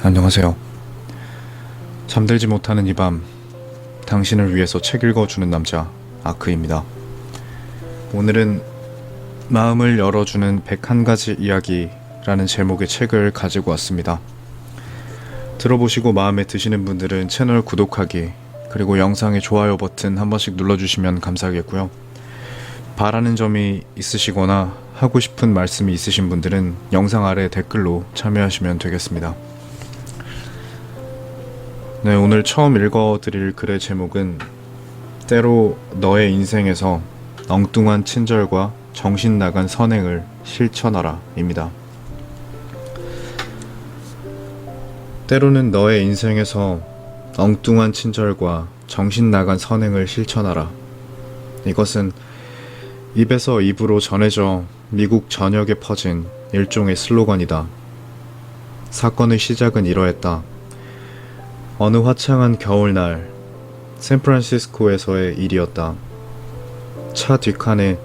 안녕하세요. 잠들지 못하는 이 밤, 당신을 위해서 책 읽어주는 남자, 아크입니다. 오늘은 마음을 열어주는 101가지 이야기라는 제목의 책을 가지고 왔습니다. 들어보시고 마음에 드시는 분들은 채널 구독하기, 그리고 영상의 좋아요 버튼 한 번씩 눌러주시면 감사하겠고요. 바라는 점이 있으시거나 하고 싶은 말씀이 있으신 분들은 영상 아래 댓글로 참여하시면 되겠습니다. 네, 오늘 처음 읽어드릴 글의 제목은 때로 너의 인생에서 엉뚱한 친절과 정신 나간 선행을 실천하라 입니다. 때로는 너의 인생에서 엉뚱한 친절과 정신 나간 선행을 실천하라. 이것은 입에서 입으로 전해져 미국 전역에 퍼진 일종의 슬로건이다. 사건의 시작은 이러했다. 어느 화창한 겨울날 샌프란시스코에서의 일이었다. 차 뒷칸에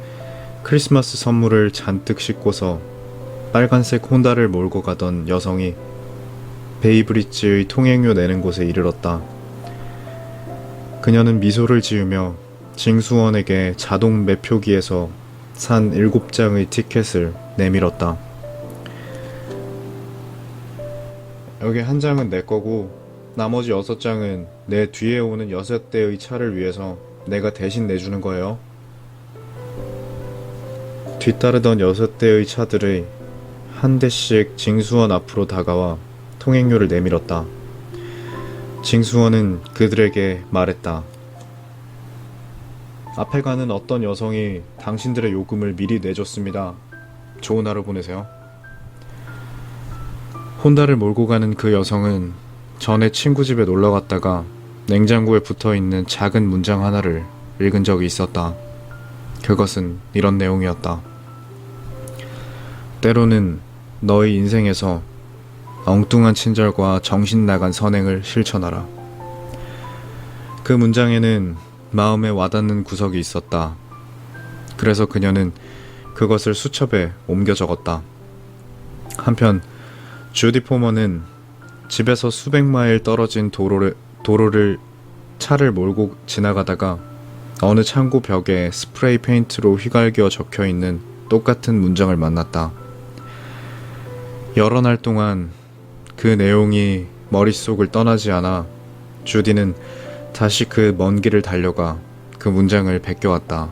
크리스마스 선물을 잔뜩 싣고서 빨간색 혼다를 몰고 가던 여성이 베이브리지의 통행료 내는 곳에 이르렀다. 그녀는 미소를 지으며 징수원에게 자동 매표기에서 산 7장의 티켓을 내밀었다. 여기 한 장은 내 거고 나머지 6장은 내 뒤에 오는 6대의 차를 위해서 내가 대신 내주는 거예요. 뒤따르던 6대의 차들의 한 대씩 징수원 앞으로 다가와 통행료를 내밀었다. 징수원은 그들에게 말했다. 앞에 가는 어떤 여성이 당신들의 요금을 미리 내줬습니다. 좋은 하루 보내세요. 혼다를 몰고 가는 그 여성은 전에 친구 집에 놀러 갔다가 냉장고에 붙어있는 작은 문장 하나를 읽은 적이 있었다. 그것은 이런 내용이었다. 때로는 너의 인생에서 엉뚱한 친절과 정신 나간 선행을 실천하라. 그 문장에는 마음에 와닿는 구석이 있었다. 그래서 그녀는 그것을 수첩에 옮겨 적었다. 한편 주디 포먼은 집에서 수백 마일 떨어진 도로를 차를 몰고 지나가다가 어느 창고 벽에 스프레이 페인트로 휘갈겨 적혀있는 똑같은 문장을 만났다. 여러 날 동안 그 내용이 머릿속을 떠나지 않아 주디는 다시 그 먼 길을 달려가 그 문장을 베껴왔다.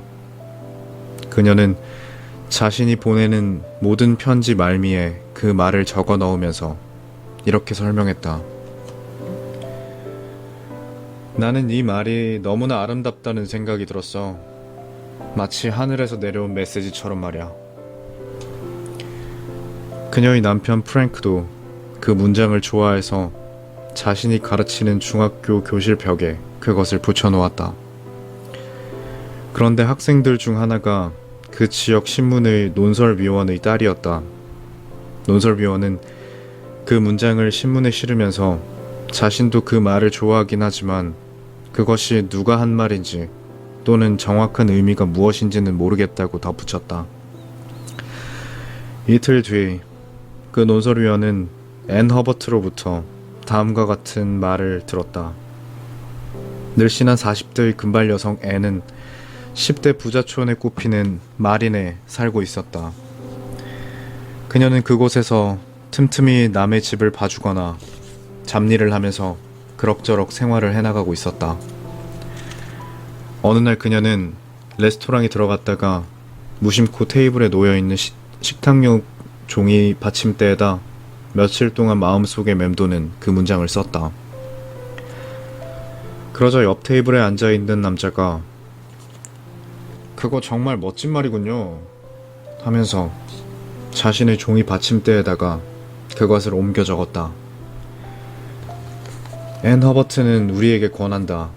그녀는 자신이 보내는 모든 편지 말미에 그 말을 적어 넣으면서 이렇게 설명했다. 나는 이 말이 너무나 아름답다는 생각이 들었어. 마치 하늘에서 내려온 메시지처럼 말이야. 그녀의 남편 프랭크도 그 문장을 좋아해서 자신이 가르치는 중학교 교실 벽에 그것을 붙여놓았다. 그런데 학생들 중 하나가 그 지역 신문의 논설위원의 딸이었다. 논설위원은 그 문장을 신문에 실으면서 자신도 그 말을 좋아하긴 하지만 그것이 누가 한 말인지 또는 정확한 의미가 무엇인지는 모르겠다고 덧붙였다. 이틀 뒤 그 논설위원은 앤 허버트로부터 다음과 같은 말을 들었다. 늘씬한 40대의 금발 여성 앤은 10대 부자촌에 꼽히는 마린에 살고 있었다. 그녀는 그곳에서 틈틈이 남의 집을 봐주거나 잡일을 하면서 그럭저럭 생활을 해나가고 있었다. 어느 날 그녀는 레스토랑에 들어갔다가 무심코 테이블에 놓여있는 식탁용 종이 받침대에다 며칠 동안 마음속에 맴도는 그 문장을 썼다. 그러자 옆 테이블에 앉아있는 남자가 그거 정말 멋진 말이군요 하면서 자신의 종이 받침대에다가 그것을 옮겨 적었다. 앤 허버트는 우리에게 권한다.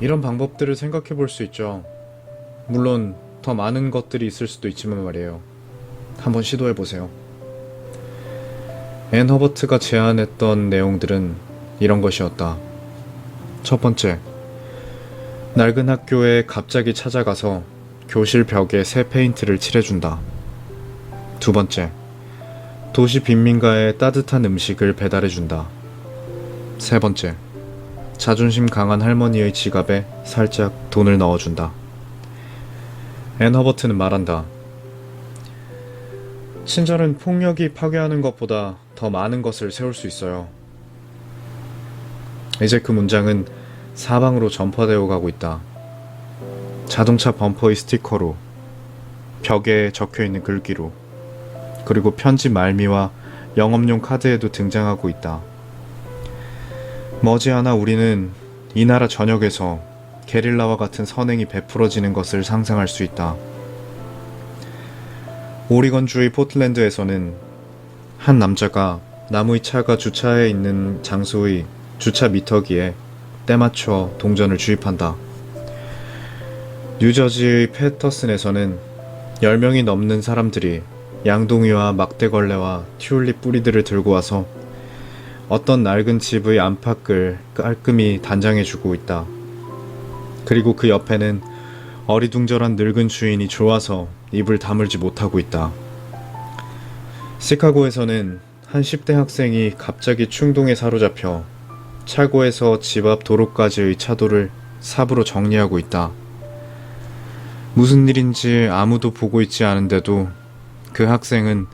이런 방법들을 생각해 볼 수 있죠. 물론 더 많은 것들이 있을 수도 있지만 말이에요. 한번 시도해 보세요. 앤 허버트가 제안했던 내용들은 이런 것이었다. 첫 번째, 낡은 학교에 갑자기 찾아가서 교실 벽에 새 페인트를 칠해준다. 두 번째, 도시 빈민가에 따뜻한 음식을 배달해준다. 세 번째, 자존심 강한 할머니의 지갑에 살짝 돈을 넣어준다. 앤 허버트는 말한다. 친절은 폭력이 파괴하는 것보다 더 많은 것을 세울 수 있어요. 이제 그 문장은 사방으로 전파되어 가고 있다. 자동차 범퍼의 스티커로, 벽에 적혀있는 글귀로, 그리고 편지 말미와 영업용 카드에도 등장하고 있다. 머지않아 우리는 이 나라 전역에서 게릴라와 같은 선행이 베풀어지는 것을 상상할 수 있다. 오리건주의 포틀랜드에서는 한 남자가 남의 차가 주차해 있는 장소의 주차 미터기에 때맞춰 동전을 주입한다. 뉴저지의 패터슨에서는 10명이 넘는 사람들이 양동이와 막대걸레와 튤립 뿌리들을 들고 와서 어떤 낡은 집의 안팎을 깔끔히 단장해주고 있다. 그리고 그 옆에는 어리둥절한 늙은 주인이 좋아서 입을 다물지 못하고 있다. 시카고에서는 한 10대 학생이 갑자기 충동에 사로잡혀 차고에서 집 앞 도로까지의 차도를 삽으로 정리하고 있다. 무슨 일인지 아무도 보고 있지 않은데도 그 학생은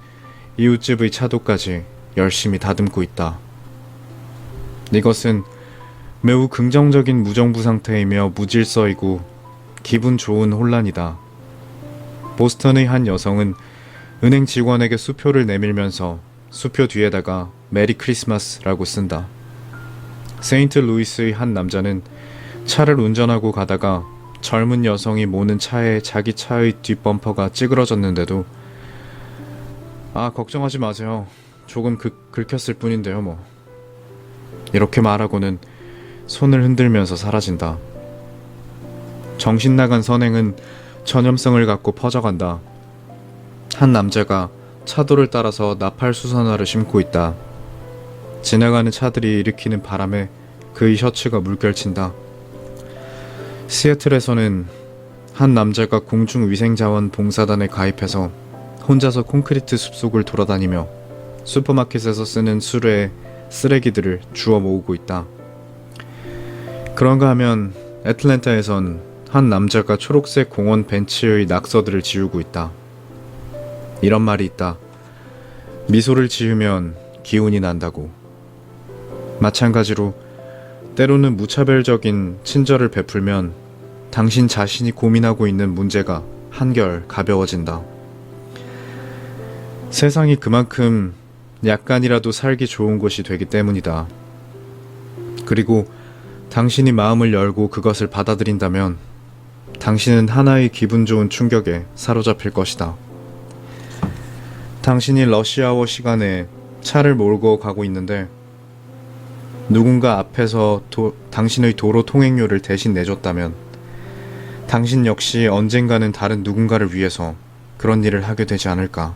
이웃집의 차도까지 열심히 다듬고 있다. 이것은 매우 긍정적인 무정부 상태이며 무질서이고 기분 좋은 혼란이다. 보스턴의 한 여성은 은행 직원에게 수표를 내밀면서 수표 뒤에다가 메리 크리스마스라고 쓴다. 세인트 루이스의 한 남자는 차를 운전하고 가다가 젊은 여성이 모는 차에 자기 차의 뒷범퍼가 찌그러졌는데도 걱정하지 마세요. 조금 긁혔을 뿐인데요 뭐. 이렇게 말하고는 손을 흔들면서 사라진다. 정신 나간 선행은 전염성을 갖고 퍼져간다. 한 남자가 차도를 따라서 나팔 수선화를 심고 있다. 지나가는 차들이 일으키는 바람에 그의 셔츠가 물결친다. 시애틀에서는 한 남자가 공중위생자원 봉사단에 가입해서 혼자서 콘크리트 숲속을 돌아다니며 슈퍼마켓에서 쓰는 수레에 쓰레기들을 주워 모으고 있다. 그런가 하면 애틀랜타에선 한 남자가 초록색 공원 벤치의 낙서들을 지우고 있다. 이런 말이 있다. 미소를 지으면 기운이 난다고. 마찬가지로 때로는 무차별적인 친절을 베풀면 당신 자신이 고민하고 있는 문제가 한결 가벼워진다. 세상이 그만큼 약간이라도 살기 좋은 곳이 되기 때문이다. 그리고 당신이 마음을 열고 그것을 받아들인다면 당신은 하나의 기분 좋은 충격에 사로잡힐 것이다. 당신이 러시아워 시간에 차를 몰고 가고 있는데 누군가 앞에서 당신의 도로 통행료를 대신 내줬다면 당신 역시 언젠가는 다른 누군가를 위해서 그런 일을 하게 되지 않을까.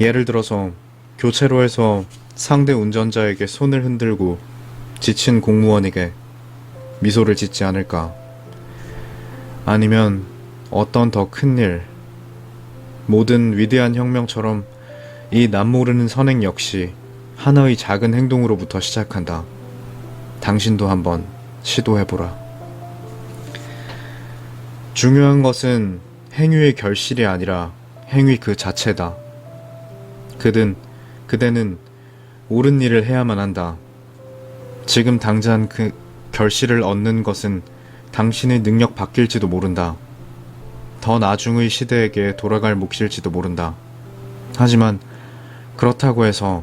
예를 들어서 교체로에서 상대 운전자에게 손을 흔들고 지친 공무원에게 미소를 짓지 않을까. 아니면 어떤 더 큰 일, 모든 위대한 혁명처럼 이 남모르는 선행 역시 하나의 작은 행동으로부터 시작한다. 당신도 한번 시도해보라. 중요한 것은 행위의 결실이 아니라 행위 그 자체다. 그대는 옳은 일을 해야만 한다. 지금 당장 그 결실을 얻는 것은 당신의 능력 밖일지도 모른다. 더 나중의 시대에게 돌아갈 몫일지도 모른다. 하지만 그렇다고 해서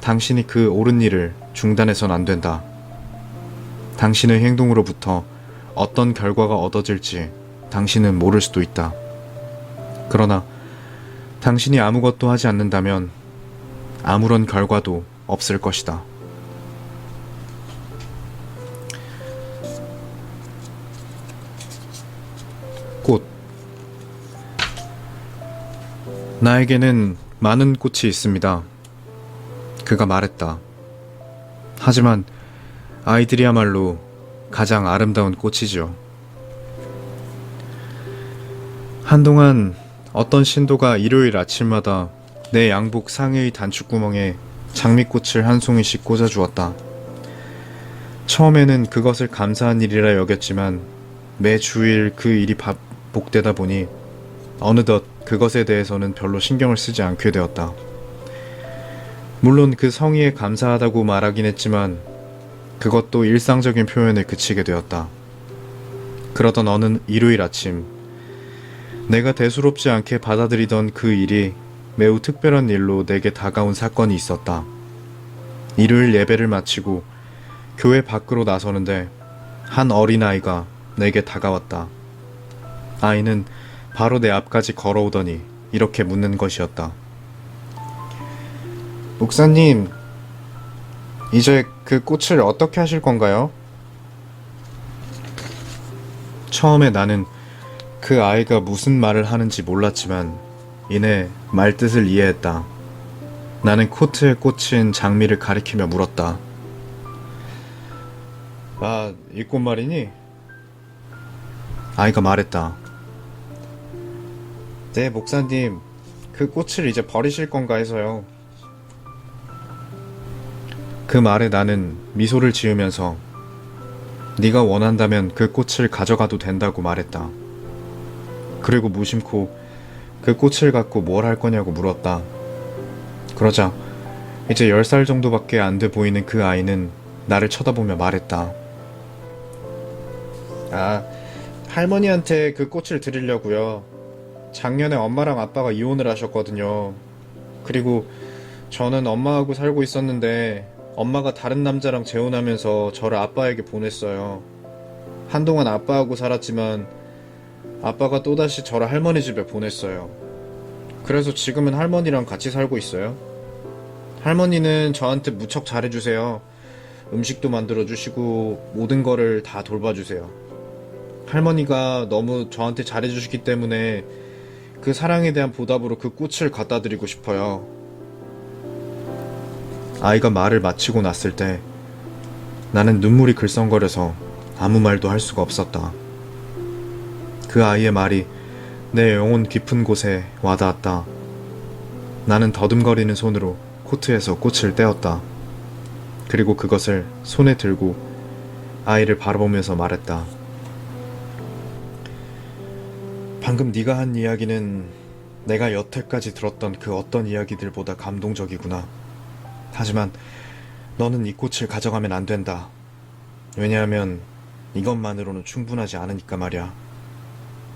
당신이 그 옳은 일을 중단해선 안 된다. 당신의 행동으로부터 어떤 결과가 얻어질지 당신은 모를 수도 있다. 그러나 당신이 아무것도 하지 않는다면 아무런 결과도 없을 것이다. 꽃. 나에게는 많은 꽃이 있습니다. 그가 말했다. 하지만 아이들이야말로 가장 아름다운 꽃이죠. 한동안 어떤 신도가 일요일 아침마다 내 양복 상의의 단추구멍에 장미꽃을 한 송이씩 꽂아주었다. 처음에는 그것을 감사한 일이라 여겼지만 매 주일 그 일이 반복되다 보니 어느덧 그것에 대해서는 별로 신경을 쓰지 않게 되었다. 물론 그 성의에 감사하다고 말하긴 했지만 그것도 일상적인 표현에 그치게 되었다. 그러던 어느 일요일 아침, 내가 대수롭지 않게 받아들이던 그 일이 매우 특별한 일로 내게 다가온 사건이 있었다. 일요일 예배를 마치고 교회 밖으로 나서는데 한 어린아이가 내게 다가왔다. 아이는 바로 내 앞까지 걸어오더니 이렇게 묻는 것이었다. 목사님, 이제 그 꽃을 어떻게 하실 건가요? 처음에 나는 그 아이가 무슨 말을 하는지 몰랐지만 이내 말뜻을 이해했다. 나는 코트에 꽂힌 장미를 가리키며 물었다. 아, 이 꽃 말이니? 아이가 말했다. 네, 목사님, 그 꽃을 이제 버리실 건가 해서요. 그 말에 나는 미소를 지으면서 네가 원한다면 그 꽃을 가져가도 된다고 말했다. 그리고 무심코 그 꽃을 갖고 뭘 할 거냐고 물었다. 그러자 이제 10살 정도밖에 안 돼 보이는 그 아이는 나를 쳐다보며 말했다. 아, 할머니한테 그 꽃을 드리려고요. 작년에 엄마랑 아빠가 이혼을 하셨거든요. 그리고 저는 엄마하고 살고 있었는데 엄마가 다른 남자랑 재혼하면서 저를 아빠에게 보냈어요. 한동안 아빠하고 살았지만 아빠가 또다시 저를 할머니 집에 보냈어요. 그래서 지금은 할머니랑 같이 살고 있어요. 할머니는 저한테 무척 잘해주세요. 음식도 만들어주시고 모든 거를 다 돌봐주세요. 할머니가 너무 저한테 잘해주시기 때문에 그 사랑에 대한 보답으로 그 꽃을 갖다 드리고 싶어요. 아이가 말을 마치고 났을 때 나는 눈물이 글썽거려서 아무 말도 할 수가 없었다. 그 아이의 말이 내 영혼 깊은 곳에 와닿았다. 나는 더듬거리는 손으로 코트에서 꽃을 떼었다. 그리고 그것을 손에 들고 아이를 바라보면서 말했다. 방금 네가 한 이야기는 내가 여태까지 들었던 그 어떤 이야기들보다 감동적이구나. 하지만 너는 이 꽃을 가져가면 안 된다. 왜냐하면 이것만으로는 충분하지 않으니까 말이야.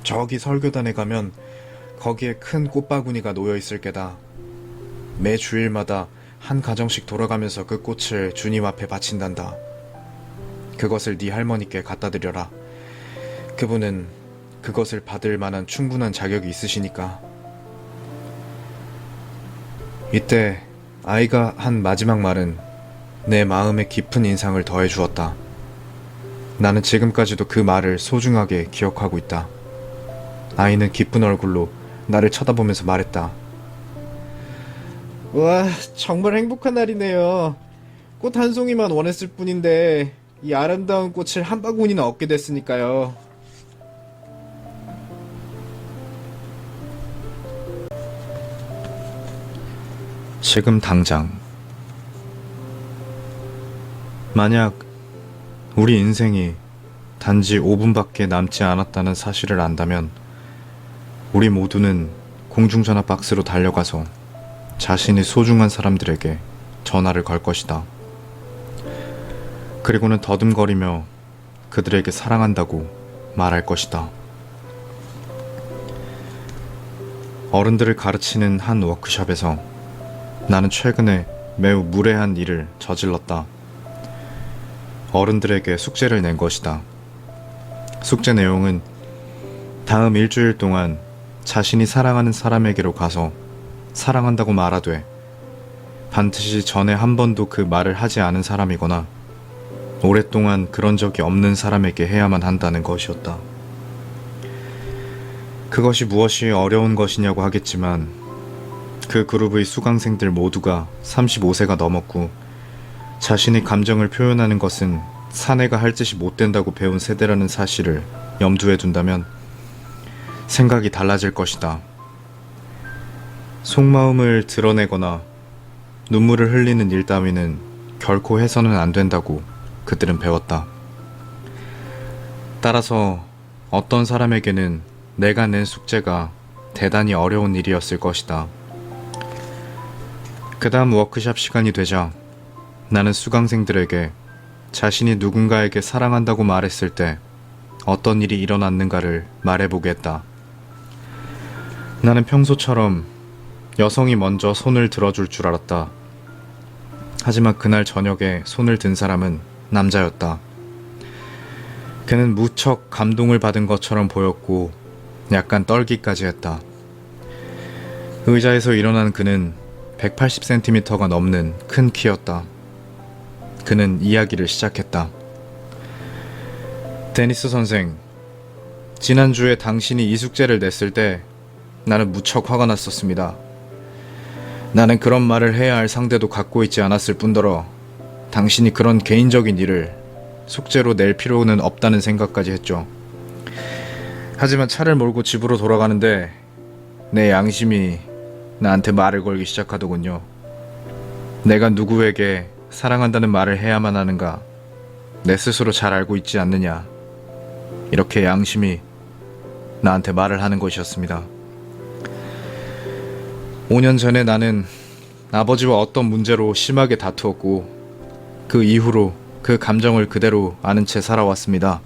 저기 설교단에 가면 거기에 큰 꽃바구니가 놓여 있을 게다. 매 주일마다 한 가정씩 돌아가면서 그 꽃을 주님 앞에 바친단다. 그것을 네 할머니께 갖다 드려라. 그분은 그것을 받을 만한 충분한 자격이 있으시니까. 이때 아이가 한 마지막 말은 내 마음에 깊은 인상을 더해 주었다. 나는 지금까지도 그 말을 소중하게 기억하고 있다. 아이는 기쁜 얼굴로 나를 쳐다보면서 말했다. 와, 정말 행복한 날이네요. 꽃 한 송이만 원했을 뿐인데 이 아름다운 꽃을 한 바구니나 얻게 됐으니까요. 지금 당장 만약 우리 인생이 단지 5분밖에 남지 않았다는 사실을 안다면 우리 모두는 공중전화 박스로 달려가서 자신이 소중한 사람들에게 전화를 걸 것이다. 그리고는 더듬거리며 그들에게 사랑한다고 말할 것이다. 어른들을 가르치는 한 워크숍에서 나는 최근에 매우 무례한 일을 저질렀다. 어른들에게 숙제를 낸 것이다. 숙제 내용은 다음 일주일 동안 자신이 사랑하는 사람에게로 가서 사랑한다고 말하되 반드시 전에 한 번도 그 말을 하지 않은 사람이거나 오랫동안 그런 적이 없는 사람에게 해야만 한다는 것이었다. 그것이 무엇이 어려운 것이냐고 하겠지만 그 그룹의 수강생들 모두가 35세가 넘었고 자신의 감정을 표현하는 것은 사내가 할 짓이 못 된다고 배운 세대라는 사실을 염두에 둔다면 생각이 달라질 것이다. 속마음을 드러내거나 눈물을 흘리는 일 따위는 결코 해서는 안 된다고 그들은 배웠다. 따라서 어떤 사람에게는 내가 낸 숙제가 대단히 어려운 일이었을 것이다. 그 다음 워크숍 시간이 되자 나는 수강생들에게 자신이 누군가에게 사랑한다고 말했을 때 어떤 일이 일어났는가를 말해보게 했다. 나는 평소처럼 여성이 먼저 손을 들어줄 줄 알았다. 하지만 그날 저녁에 손을 든 사람은 남자였다. 그는 무척 감동을 받은 것처럼 보였고 약간 떨기까지 했다. 의자에서 일어난 그는 180cm가 넘는 큰 키였다. 그는 이야기를 시작했다. 데니스 선생, 지난주에 당신이 이 숙제를 냈을 때 나는 무척 화가 났었습니다. 나는 그런 말을 해야 할 상대도 갖고 있지 않았을 뿐더러 당신이 그런 개인적인 일을 숙제로 낼 필요는 없다는 생각까지 했죠. 하지만 차를 몰고 집으로 돌아가는데 내 양심이 나한테 말을 걸기 시작하더군요. 내가 누구에게 사랑한다는 말을 해야만 하는가 내 스스로 잘 알고 있지 않느냐, 이렇게 양심이 나한테 말을 하는 것이었습니다. 5년 전에 나는 아버지와 어떤 문제로 심하게 다투었고 그 이후로 그 감정을 그대로 아는 채 살아왔습니다.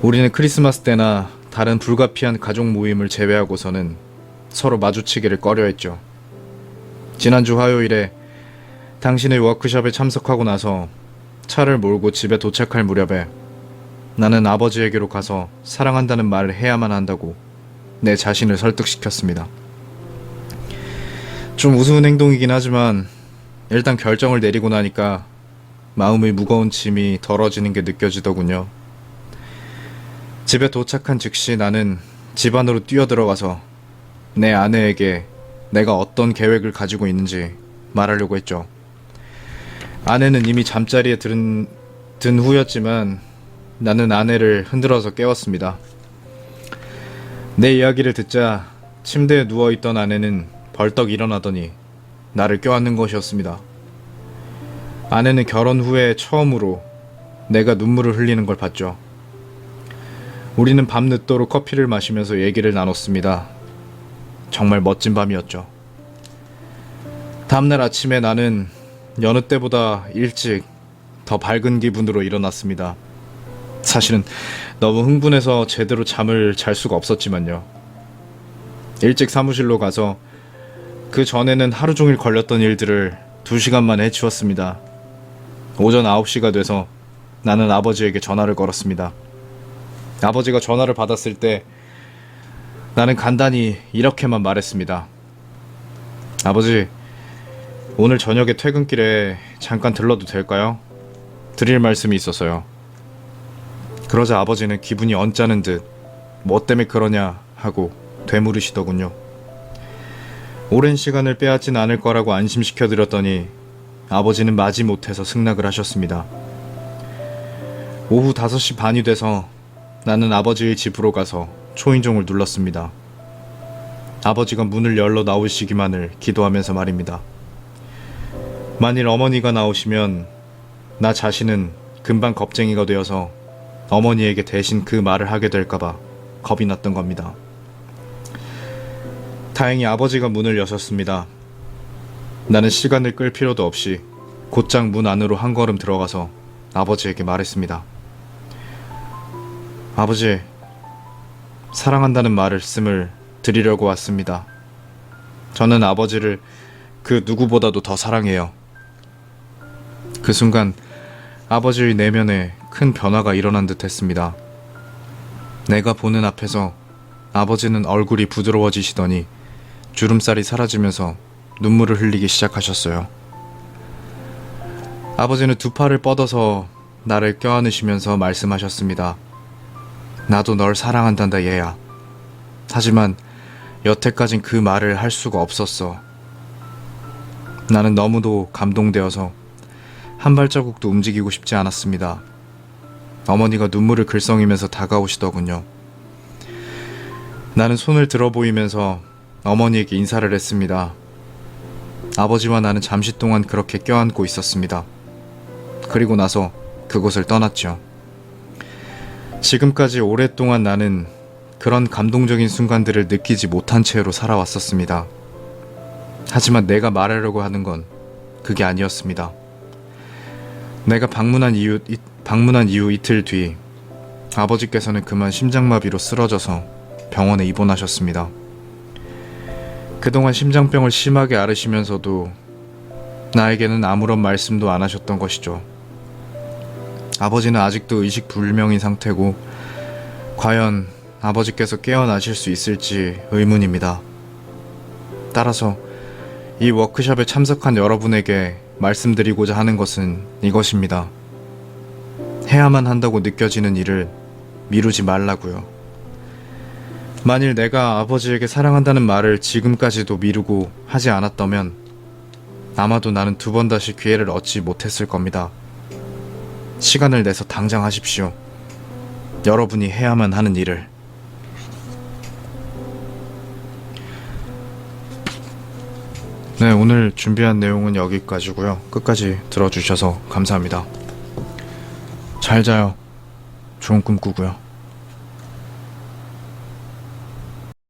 우리는 크리스마스 때나 다른 불가피한 가족 모임을 제외하고서는 서로 마주치기를 꺼려했죠. 지난주 화요일에 당신의 워크숍에 참석하고 나서 차를 몰고 집에 도착할 무렵에 나는 아버지에게로 가서 사랑한다는 말을 해야만 한다고 내 자신을 설득시켰습니다. 좀 우스운 행동이긴 하지만 일단 결정을 내리고 나니까 마음의 무거운 짐이 덜어지는 게 느껴지더군요. 집에 도착한 즉시 나는 집 안으로 뛰어들어가서 내 아내에게 내가 어떤 계획을 가지고 있는지 말하려고 했죠. 아내는 이미 잠자리에 든 후였지만 나는 아내를 흔들어서 깨웠습니다. 내 이야기를 듣자 침대에 누워있던 아내는 벌떡 일어나더니 나를 껴안는 것이었습니다. 아내는 결혼 후에 처음으로 내가 눈물을 흘리는 걸 봤죠. 우리는 밤늦도록 커피를 마시면서 얘기를 나눴습니다. 정말 멋진 밤이었죠. 다음날 아침에 나는 여느 때보다 일찍 더 밝은 기분으로 일어났습니다. 사실은 너무 흥분해서 제대로 잠을 잘 수가 없었지만요. 일찍 사무실로 가서 그 전에는 하루 종일 걸렸던 일들을 2시간 만에 해치웠습니다. 오전 9시가 돼서 나는 아버지에게 전화를 걸었습니다. 아버지가 전화를 받았을 때 나는 간단히 이렇게만 말했습니다. 아버지, 오늘 저녁에 퇴근길에 잠깐 들러도 될까요? 드릴 말씀이 있어서요. 그러자 아버지는 기분이 언짢은 듯 뭐 때문에 그러냐 하고 되물으시더군요. 오랜 시간을 빼앗진 않을 거라고 안심시켜드렸더니 아버지는 마지못해서 승낙을 하셨습니다. 오후 5시 반이 돼서 나는 아버지의 집으로 가서 초인종을 눌렀습니다. 아버지가 문을 열러 나오시기만을 기도하면서 말입니다. 만일 어머니가 나오시면 나 자신은 금방 겁쟁이가 되어서 어머니에게 대신 그 말을 하게 될까봐 겁이 났던 겁니다. 다행히 아버지가 문을 여셨습니다. 나는 시간을 끌 필요도 없이 곧장 문 안으로 한 걸음 들어가서 아버지에게 말했습니다. 아버지, 사랑한다는 말씀을 드리려고 왔습니다. 저는 아버지를 그 누구보다도 더 사랑해요. 그 순간 아버지의 내면에 큰 변화가 일어난 듯 했습니다. 내가 보는 앞에서 아버지는 얼굴이 부드러워지시더니 주름살이 사라지면서 눈물을 흘리기 시작하셨어요. 아버지는 두 팔을 뻗어서 나를 껴안으시면서 말씀하셨습니다. 나도 널 사랑한단다 얘야. 하지만 여태까진 그 말을 할 수가 없었어. 나는 너무도 감동되어서 한 발자국도 움직이고 싶지 않았습니다. 어머니가 눈물을 글썽이면서 다가오시더군요. 나는 손을 들어 보이면서 어머니에게 인사를 했습니다. 아버지와 나는 잠시 동안 그렇게 껴안고 있었습니다. 그리고 나서 그곳을 떠났죠. 지금까지 오랫동안 나는 그런 감동적인 순간들을 느끼지 못한 채로 살아왔었습니다. 하지만 내가 말하려고 하는 건 그게 아니었습니다. 내가 방문한 이후 이틀 뒤 아버지께서는 그만 심장마비로 쓰러져서 병원에 입원하셨습니다. 그동안 심장병을 심하게 앓으시면서도 나에게는 아무런 말씀도 안 하셨던 것이죠. 아버지는 아직도 의식불명인 상태고 과연 아버지께서 깨어나실 수 있을지 의문입니다. 따라서 이 워크숍에 참석한 여러분에게 말씀드리고자 하는 것은 이것입니다. 해야만 한다고 느껴지는 일을 미루지 말라고요. 만일 내가 아버지에게 사랑한다는 말을 지금까지도 미루고 하지 않았다면 아마도 나는 두 번 다시 기회를 얻지 못했을 겁니다. 시간을 내서 당장 하십시오. 여러분이 해야만 하는 일을. 네, 오늘 준비한 내용은 여기까지고요. 끝까지 들어주셔서 감사합니다. 잘 자요. 좋은 꿈 꾸고요.